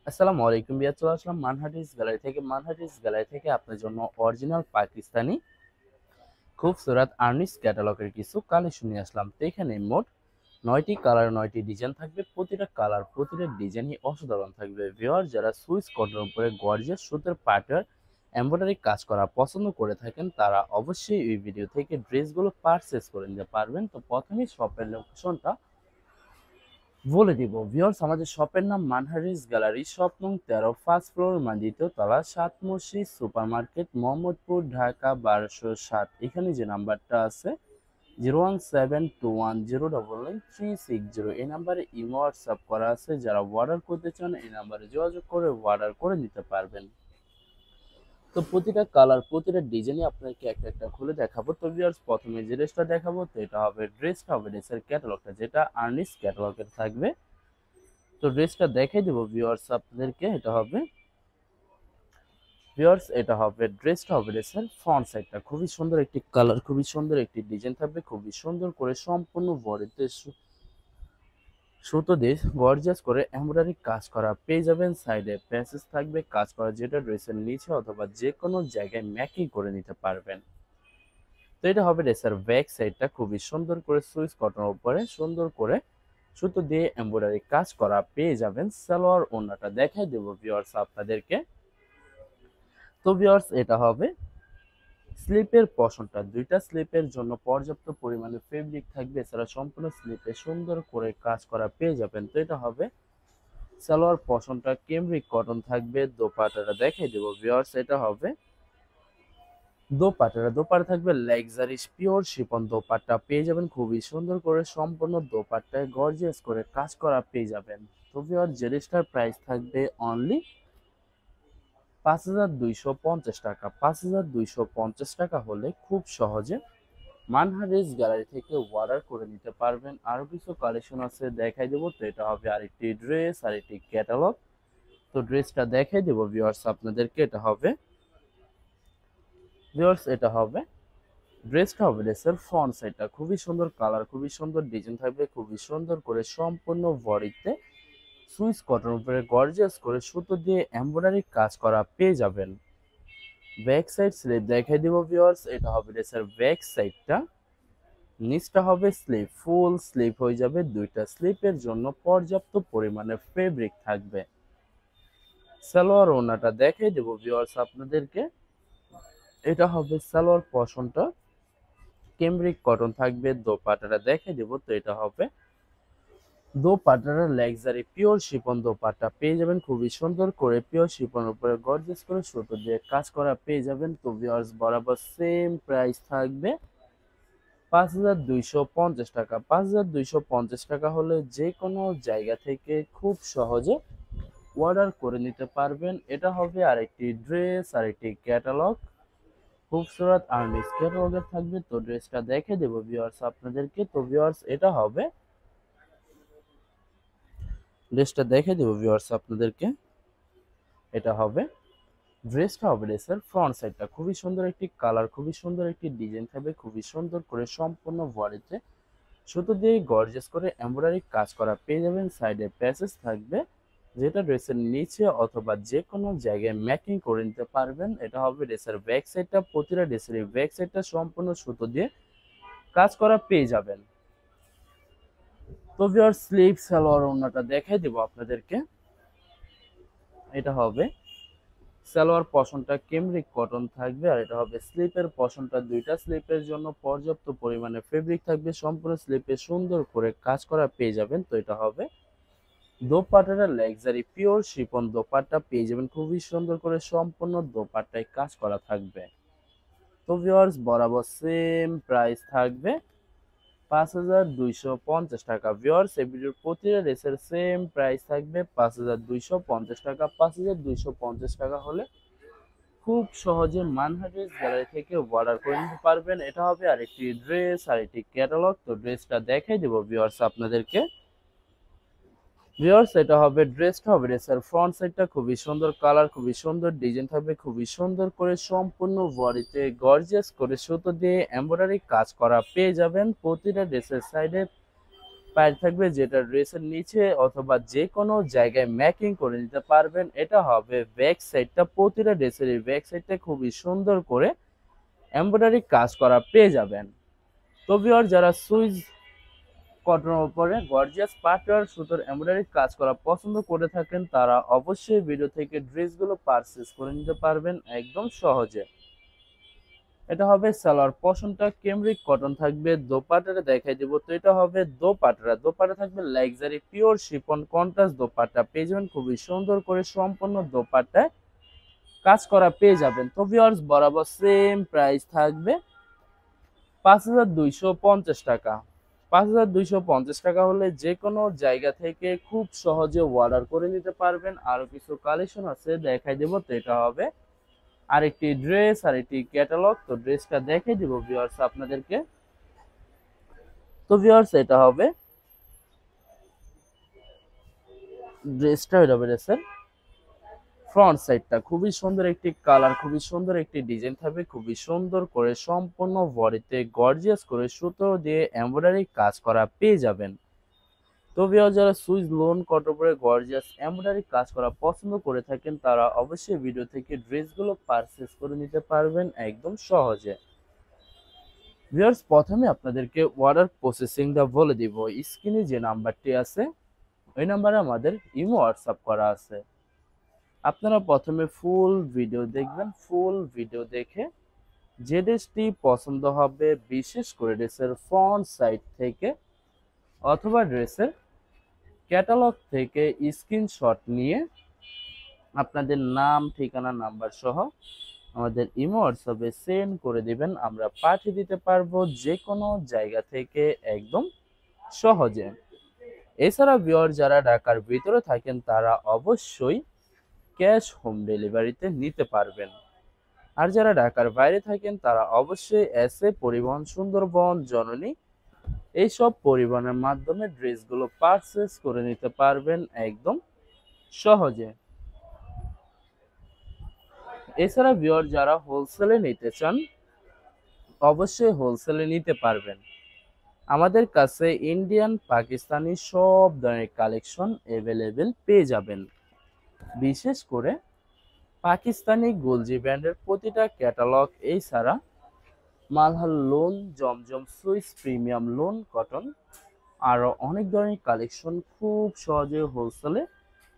আসসালামু আলাইকুম বিয়ার, চলে আসলাম মানহাটিস গ্যালারি থেকে আপনার জন্য অরিজিনাল পাকিস্তানি খুবসুরত আর্নিস ক্যাটালগের কিছু কালেকশন নিয়ে আসলাম। তো এখানে মোট 9টি কালার 9টি ডিজাইন থাকবে। প্রতিটা কালার প্রতিটা ডিজাইনই অসাধারণ থাকবে। ভিউয়ার যারা সুইস কটনের উপরে গর্জিয়াস সুতার পাটার এমব্রয়ডারি কাজ করা পছন্দ করে থাকেন তারা অবশ্যই এই ভিডিও থেকে ড্রেসগুলো পারচেস করে নিতে পারবেন। তো প্রথমেই শপের লোকেশনটা বলে দিব। ভিউয়ার্স, আমাদের শপের নাম মানহারিস গ্যালারি, শপ নং 13, ফার্স্ট ফ্লোর, দ্বিতীয় তলা, 7 মসজিদ সুপার মার্কেট, মোহাম্মদপুর, ঢাকা 1207। এখানে যে নাম্বারটা আছে 01721099360, এই নাম্বারে ইমো হোয়াটসঅ্যাপ করা আছে। যারা অর্ডার করতে চান এই নাম্বারে যোগাযোগ করে অর্ডার করে নিতে পারবেন। তো প্রতিটা কালার প্রতিটা ডিজাইনই আপনাকে একটা একটা খুলে দেখাবো। তো ভিউয়ার্স, প্রথমে যে ড্রেসটা দেখাবো তো এটা হবে ড্রেসের ক্যাটালগটা, যেটা আর্নিস ক্যাটালগের থাকবে। তো ড্রেসটা দেখাই দেবো ভিউয়ার্স আপনাদেরকে। ড্রেসটা হবে ড্রেসের ফ্রন্ট সাইডটা খুবই সুন্দর একটি কালার, খুবই সুন্দর একটি ডিজাইন থাকবে, খুবই সুন্দর করে সম্পূর্ণ বডিতে সুতো দিয়ে গর্জিয়াস করে এমব্রয়ডারি কাজ করা পেয়ে যাবেন। সাইডে প্যাসেজ থাকবে কাজ করা, যেটা ড্রেসের নিচে অথবা যে কোনো জায়গায় ম্যাকিং করে নিতে পারবেন। তো এটা হবে ড্রেসের ব্যাক সাইডটা, খুবই সুন্দর করে সুইস কটনের উপরে সুন্দর করে সুতো দিয়ে এমব্রয়ডারি কাজ করা পেয়ে যাবেন। সালোয়ার ওড়নাটা দেখাই দেবো ভিউয়ার্স আপনাদেরকে। তো ভিউয়ার্স, এটা হবে স্লিপের পশনটা, দুইটা স্লিপের জন্য পর্যাপ্ত পরিমাণে ফেব্রিক থাকবে। এছাড়া সম্পূর্ণ স্লিপে সুন্দর করে কাজ করা পেয়ে যাবেন। তো এটা হবে সালোয়ার পশনটা, কেমব্রিক কটন থাকবে। দোপাট্টাটা দেখাই দেবো ভিউয়ার্স। এটা হবে দোপাট্টা থাকবে লাক্সারিস পিওর শিফন দোপাট্টা পেয়ে যাবেন, খুবই সুন্দর করে সম্পূর্ণ দোপাট্টায় গর্জিয়াস করে কাজ করা পেয়ে যাবেন। তো ভিউয়ার্স, জিনিসটার প্রাইস থাকবে অনলি 5250 টাকা। 5250 টাকা হলে খুব সহজে মানহারিস গ্যালারি থেকে অর্ডার করে নিতে পারবেন। আরো কিছু কালেকশন আছে দেখাই দেবো। তো এটা হবে আরেকটি ড্রেস, আরেকটি ক্যাটালগ। তো ড্রেসটা দেখাই দেবো ভিউয়ার্স আপনাদেরকে। ড্রেসটা হবে ড্রেসের ফ্রন্ট সাইডটা, খুবই সুন্দর কালার, খুবই সুন্দর ডিজাইন থাকবে, খুবই সুন্দর করে সম্পূর্ণ বডিতে সুইস কটন উপরে গর্জিয়াস করে সুতো দিয়ে এমব্রয়ডারি কাজ করা পেয়ে যাবেন। ব্যাক সাইড স্লিপ দেখাই দিব ভিউয়ার্স। এটা হবে ড্রেসের ব্যাক সাইডটা, নিচটা হবে স্লিপ, ফুল স্লিপ হয়ে যাবে। দুইটা স্লিপের জন্য পর্যাপ্ত পরিমাণে ফেব্রিক থাকবে। সালোয়ার ওড়নাটা দেখাই দেব ভিউয়ার্স আপনাদেরকে। এটা হবে সালোয়ার পশনটা, কেমব্রিক কটন থাকবে। দোপাট্টাটা দেখাই দেব। তো এটা হবে দোপাট্টাটা লাক্সারি পিওর শিফন দোপাট্টা পেয়ে যাবেন, খুবই সুন্দর করে পিওর শিফনের উপরে গর্জিয়াস করে সুতো দিয়ে কাজ করা পেয়ে যাবেন। তো ভিউয়ার্স, বরাবর সেম প্রাইস থাকবে 5250 টাকা। 5250 টাকা হলে যে কোনো জায়গা থেকে খুব সহজে অর্ডার করে নিতে পারবেন। এটা হবে আরেকটি ড্রেস, আরেকটি ক্যাটালগ, খুবসুরত আর্নিস ক্যাটালগের থাকবে। তো ড্রেসটা দেখে দেবো ভিউয়ার্স আপনাদেরকে। তো ভিউয়ার্স, এটা হবে ড্রেসের ফ্রন্ট সাইডটা, খুবই সুন্দর একটি কালার, খুবই সুন্দর একটি ডিজাইন থাকবে, খুবই সুন্দর করে সম্পূর্ণ বডিতে সুতো দিয়ে গর্জিয়াস করে এমব্রয়ডারি কাজ করা পেয়ে যাবেন। সাইডে প্যাসেজ থাকবে, যেটা ড্রেসের নিচে অথবা যে কোনো জায়গায় ম্যাচিং করে নিতে পারবেন। এটা হবে ড্রেসের ব্যাক সাইডটা, প্রতিটা ড্রেসের ব্যাক সাইডটা সম্পূর্ণ সুতো দিয়ে কাজ করা পেয়ে যাবেন। তো ভিউয়ার, স্লিভ সালোয়ার ওড়নাটা দেখাই দেব আপনাদেরকে। এটা হবে সালোয়ার পশনটা কেমব্রিক কটন থাকবে, আর এটা হবে স্লিপের পশনটা। দুইটা স্লিপের জন্য পর্যাপ্ত পরিমাণে ফেব্রিক থাকবে, সম্পূর্ণ স্লিপে সুন্দর করে কাজ করা পেয়ে যাবেন। তো এটা হবে দোপাট্টাটা লাক্সারি পিওর শিফন দোপাট্টা পেয়ে যাবেন, খুবই সুন্দর করে সম্পূর্ণ দোপাট্টায় কাজ করা থাকবে। তো ভিউয়ার্স, বরাবর সেম প্রাইস থাকবে 5250 টাকা। ভিউয়ার্স, এই ভিডিওর প্রতিটা ড্রেসের সেম প্রাইস থাকবে 5250 টাকা। 5250 টাকা হলে খুব সহজে মানহাটিস গ্যালারি থেকে অর্ডার করে নিতে পারবেন। এটা হবে আরেকটি ড্রেস, আরেকটি ক্যাটালগ। তো ড্রেসটা দেখাই দেবো ভিউয়ার্স আপনাদেরকে। ড্রেসটা হবে ড্রেসের ফ্রন্ট সাইডটা, খুবই সুন্দর কালার, খুবই সুন্দর ডিজাইন থাকবে, খুবই সুন্দর করে সম্পূর্ণ বডিতে গর্জিয়াস করে সুতো দিয়ে এমব্রয়ডারি কাজ করা পেয়ে যাবেন। প্রতিটা ড্রেসের সাইডে পায়ের থাকবে যেটা ড্রেসের নিচে অথবা যে কোনো জায়গায় ম্যাকিং করে নিতে পারবেন। এটা হবে ব্যাক সাইডটা, প্রতিটা ড্রেসের ব্যাক সাইডটা খুবই সুন্দর করে এমব্রয়ডারি কাজ করা পেয়ে যাবেন। তো ভিউয়ার যারা সুইস কটনের উপরে গর্জিয়াস পাটওয়ার সুতোর এমব্রয়ডারি কাজ করা পছন্দ করে থাকেন তারা অবশ্যই ভিডিও থেকে ড্রেসগুলো পারচেজ করে নিতে পারবেন একদম সহজে। এটা হবে সালোয়ার পোরশনটা ক্যামরিক কটন থাকবে, দোপাট্টাটা দেখাই দিব। তো এটা হবে দোপাট্টা থাকবে luxury pure chiffon contrast dupatta পেয়ে যাবেন, খুবই সুন্দর করে সম্পূর্ণ দোপাট্টায় কাজ করা পেয়ে যাবেন। তো ভিউয়ার্স বরাবর সেম প্রাইস থাকবে 5250 টাকা। 5250 টাকা হলে যে কোনো জায়গা থেকে খুব সহজে অর্ডার করে নিতে পারবেন। আরো কিছু কালেকশন আছে দেখাই দেব। তো এটা হবে আরেকটি ড্রেস, আরেকটি ক্যাটালগ। তো ড্রেসটা দেখাই দিব ভিউয়ার্স আপনাদেরকে। তো ভিউয়ার্স এটা হবে ড্রেসটা, এটা হবে ড্রেসের ফ্রন্ট সাইডটা, খুবই সুন্দর একটি কালার, খুবই সুন্দর একটি ডিজাইন থাকবে, খুবই সুন্দর করে সম্পূর্ণ বডিতে গর্জিয়াস করে সুতো দিয়ে এমব্রয়ডারি কাজ করা পেয়ে যাবেন। তো ভিউয়ার্স যারা সুইস লোন কটপরে গর্জিয়াস এমব্রয়ডারি কাজ করা পছন্দ করে থাকেন তারা অবশ্যই ভিডিও থেকে ড্রেসগুলো পারচেজ করে নিতে পারবেন একদম সহজে। ভিউয়ার্স প্রথমে আপনাদেরকে অর্ডার প্রসেসিংটা বলে দিব। স্ক্রিনে যে নাম্বারটি আছে ওই নাম্বারে আমাদের ইমো হোয়াটসঅ্যাপ করা আছে। আপনারা প্রথমে ফুল ভিডিও দেখবেন, ফুল ভিডিও দেখে যে ড্রেসটি পছন্দ হবে বিশেষ করে ড্রেসের ফ্রন্ট সাইড থেকে অথবা ড্রেসের ক্যাটালগ থেকে স্ক্রিনশট নিয়ে আপনাদের নাম, ঠিকানা, নাম্বার সহ আমাদের ইমো হোয়াটসঅ্যাপে সেন্ড করে দিবেন। আমরা পাঠিয়ে দিতে পারবো যে কোনো জায়গা থেকে একদম সহজে। এছাড়া ভিউয়ার যারা ঢাকার ভিতরে থাকেন তারা অবশ্যই ক্যাশ হোম ডেলিভারিতে নিতে পারবেন। আর যারা ঢাকার বাইরে থাকেন তারা অবশ্যই এসএ পরিবহন, সুন্দরবন, জননী এইসব পরিবহনের মাধ্যমে ড্রেসগুলো পারচেজ করে নিতে পারবেন একদম সহজে। এছাড়া ভিউয়ার যারা হোলসেলে নিতে চান অবশ্যই হোলসেলে নিতে পারবেন। আমাদের কাছে ইন্ডিয়ান, পাকিস্তানি সব ধরনের কালেকশন অ্যাভেলেবেল পেয়ে যাবেন। বিশেষ করে পাকিস্তানি গোলজি ব্র্যান্ডের প্রতিটা ক্যাটালগ, এছাড়া মালহার লোন, জমজম সুইস প্রিমিয়াম লোন কটন আরো অনেক ধরনের কালেকশন খুব সহজে হোলসেলে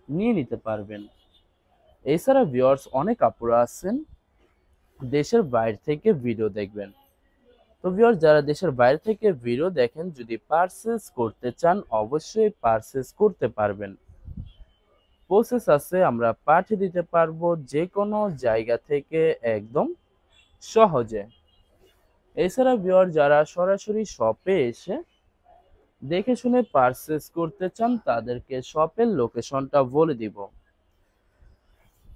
নিয়ে নিতে পারবেন। এছাড়া ভিউয়ার্স অনেক আপুরা আছেন দেশের বাইরে থেকে ভিডিও দেখবেন। তো ভিউয়ার্স যারা দেশের বাইরে থেকে ভিডিও দেখেন যদি পারচেজ করতে চান অবশ্যই পারচেজ করতে পারবেন। প্রসেস আছে, আমরা পাঠিয়ে দিতে পারবো যে কোনো জায়গা থেকে একদম সহজে। এছাড়া ভিউয়ার যারা সরাসরি শপে এসে দেখে শুনে পারচেজ করতে চান তাদেরকে শপের লোকেশনটা বলে দিব।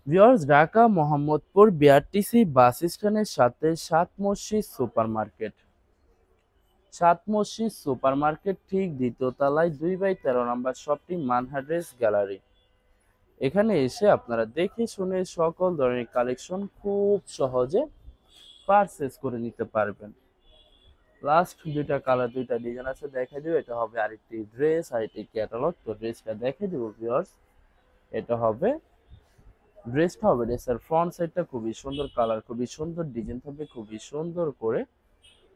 ভিউয়ার্স ঢাকা মোহাম্মদপুর বিআরটিসি বাস স্ট্যান্ডের সাথে সাত মসজিদ সুপার মার্কেট, সাত মসজিদ সুপার মার্কেট ঠিক দ্বিতীয় তলায় 2/13 নম্বর শপটি মানহা ড্রেস গ্যালারি। এখানে এসে আপনারা দেখে শুনে সকল ধরনের কালেকশন খুব সহজে পারচেজ করে নিতে পারবেন। লাস্ট দুইটা কালার, দুইটা ডিজাইন আছে দেখাই দিব। এটা হবে আরেকটি ড্রেস, আরেকটি ক্যাটালগ। তো ড্রেসটা দেখাই দিব ভিউয়ার্স। এটা হবে ড্রেসের ফ্রন্ট সাইডটা খুবই সুন্দর কালার, খুবই সুন্দর ডিজাইন থাকবে, খুবই সুন্দর করে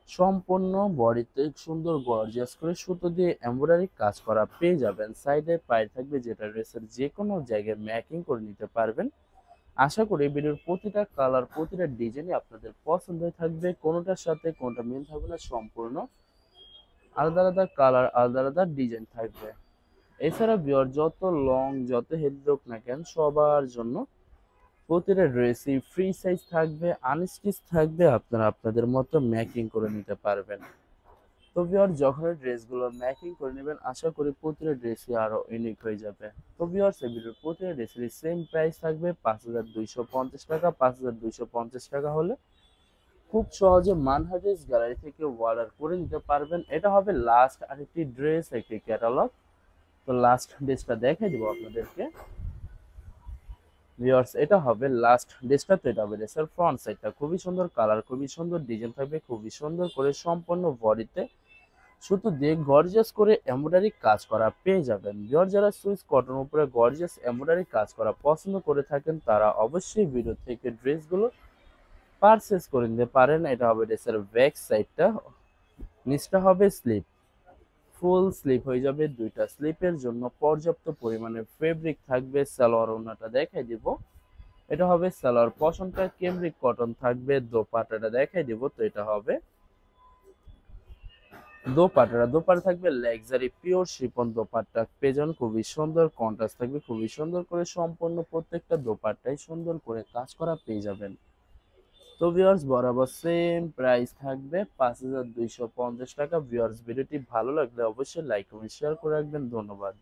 সম্পূর্ণ বডিতে সুন্দর গর্জিয়াস করে সুতো দিয়ে এমব্রয়ডারি কাজ করা পেয়ে যাবেন। সাইডে পায়ে থাকবে যেটা ড্রেসের যে কোনো জায়গায় ম্যাকিং করে নিতে পারবেন। আশা করি ভিডিওর প্রতিটা কালার, প্রতিটা ডিজাইনই আপনাদের পছন্দ থাকবে, কোনোটার সাথে কোনোটা মিল থাকবে না, সম্পূর্ণ আলাদা আলাদা কালার, আলাদা আলাদা ডিজাইন থাকবে। এছাড়া ভিউয়ার যত লং যত হেলদি হোক না কেন সবার জন্য প্রতিটা ড্রেসই ফ্রি সাইজ থাকবে, আনস্টিচ থাকবে, আপনারা আপনাদের মতো ম্যাকিং করে নিতে পারবেন। তো ভিউয়ার যখন ড্রেসগুলো ম্যাকিং করে নেবেন আশা করি প্রতিটা ড্রেসই আরো ইউনিক হয়ে যাবে। তো ভিউয়ার্স এই ভিডিওর প্রতিটা ড্রেসের সেম প্রাইস থাকবে 5250 টাকা। 5250 টাকা হলে খুব সহজে মানহা ড্রেস গ্যালারি থেকে অর্ডার করে নিতে পারবেন। এটা হবে লাস্ট আরেকটি ড্রেস, একটি ক্যাটালগ। তো লাস্ট ড্রেসটা দেখাই দিব আপনাদেরকে ভিউয়ার্স। এটা হবে লাস্ট ড্রেসটা। তো এটা হবে ড্রেসের ফ্রন্ট সাইডটা, খুবই সুন্দর কালার, খুবই সুন্দর ডিজাইন থাকবে, খুবই সুন্দর করে সম্পূর্ণ বডিতে সুতো দিয়ে গর্জিয়াস করে এমব্রয়ডারি কাজ করা পেয়ে যাবেন। ভিউয়ার যারা সুইস কটন উপরে গর্জিয়াস এমব্রয়ডারি কাজ করা পছন্দ করে থাকেন তারা অবশ্যই ভিডিও থেকে ড্রেসগুলো পারচেজ করে নিতে পারেন। এটা হবে ড্রেসের ব্যাক সাইডটা, নিচটা হবে স্লিপ, ফুল স্লিপ হয়ে যাবে। দুইটা স্লিপের জন্য পর্যাপ্ত পরিমাণে ফেব্রিক থাকবে। সালোয়ার ওড়নাটা দেখাই দিব, এটা হবে সালোয়ার পশনটা কেমব্রিক কটন থাকবে। দোপাট্টাটা দেখাই দিব, তো এটা হবে দোপাট্টা থাকবে লাক্সারি পিওর শিফন দোপাট্টা পেজন, খুবই সুন্দর কন্ট্রাস্ট থাকবে, খুবই সুন্দর করে সম্পূর্ণ প্রত্যেকটা দোপাট্টাই সুন্দর করে কাজ করা পেয়ে যাবেন। তো ভিউয়ার্স বরাবর সেম প্রাইস থাকবে 5250 টাকা। ভিউয়ার্স ভিডিওটি ভালো লাগলে অবশ্যই লাইক এবং শেয়ার করে রাখবেন। ধন্যবাদ।